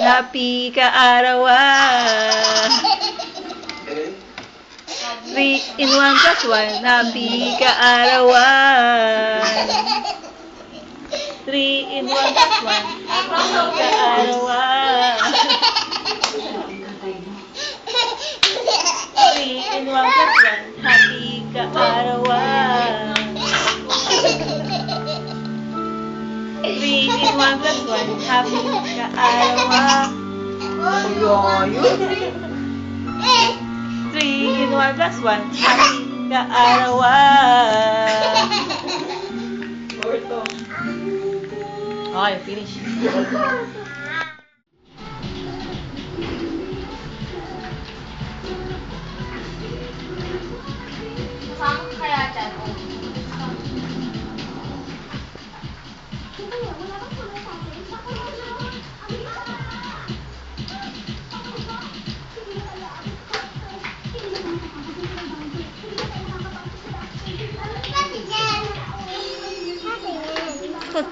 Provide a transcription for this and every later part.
happy kaarawan. 3 in 1 plus 1, happy kaarawan. 3 in 1 plus 1, happy kaarawan. 3 in 1 plus 1, happy kaarawan. 3 in 1 plus 1, happy kaarawan. Ayun. 3 in 1 plus 1, happy kaarawan. Okay, finish. Saan kaya dyan?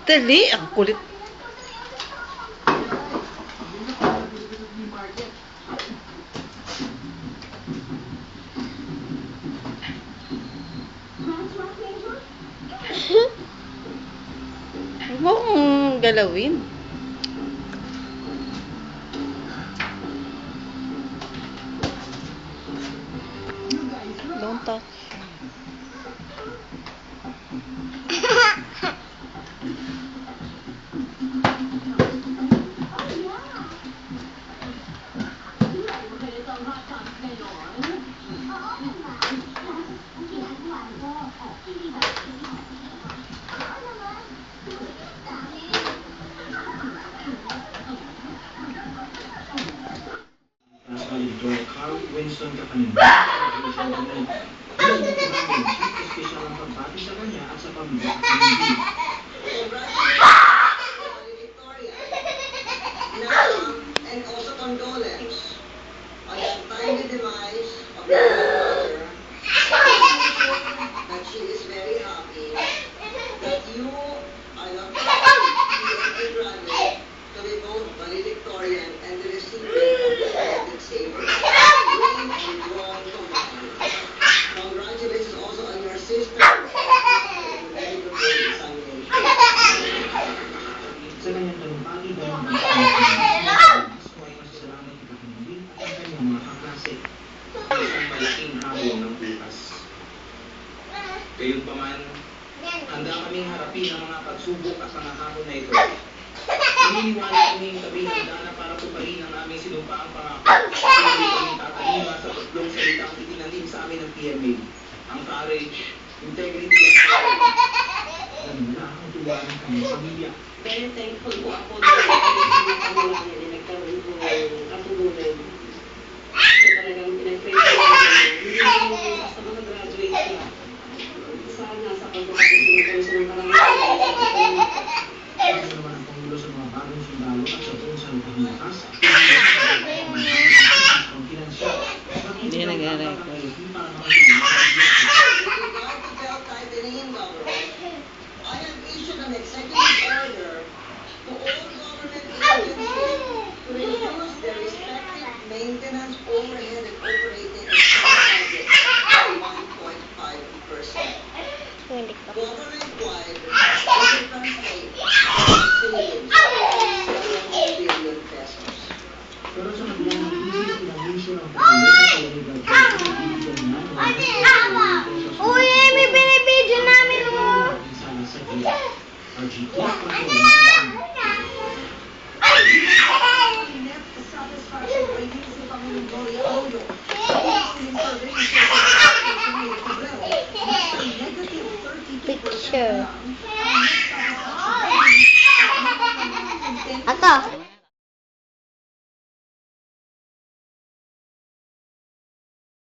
Dali, ang kulit. Huwag mo kong galawin. Don't touch. Carl Winston Kapanin. Special ang pagbati sa kanya at sa pamilya. And also condolence on the untimely demise of your mother. That she is very happy that you are not graduate to be both valedictorian and the recipient of the elected saver. Green and drawn combined. Congratulations also on your sister very good examination. Sa kanyang talumpati daw ng ay masasalamat ni Kapanin at ang kanyang mga kaklase. Isang malaking hamon ng bukas. Gayunpaman, handa kaming harapin ang mga pagsubok at mga hamon na ito. Naniniwala kaming kaming handa na para tuparin ang aming sinumpaang pangako. Hindi kaming tatalima sa tatlong salitang itinanim sa amin ng PMA. Ang courage, integrity at wala akong tuwa ng kanyang pamilya. Very thankful po ako na nagkaroon po ng katulungan. So talagang pinag-pray ko hindi mo basta makagraduate siya. Sana sa pagkakasing ko siya ng karangalan. Ano naman ang Pangulo sa mga bagong sundalo at sa buong salutang lakas? Hindi na nag-aray ko. I have issued an executive order to all government agencies to reduce their respective maintenance overhead and operating expense budget by 1.5%. Government-wide, this will translate to savings of 7 billion pesos. Pero sa kabila ng isip ng issue ng Pangulo sa Kalahibag, ibigyan niya ng Uy, may binibidyo namin mo! sana sa GIA. RGT, Picture. Ato.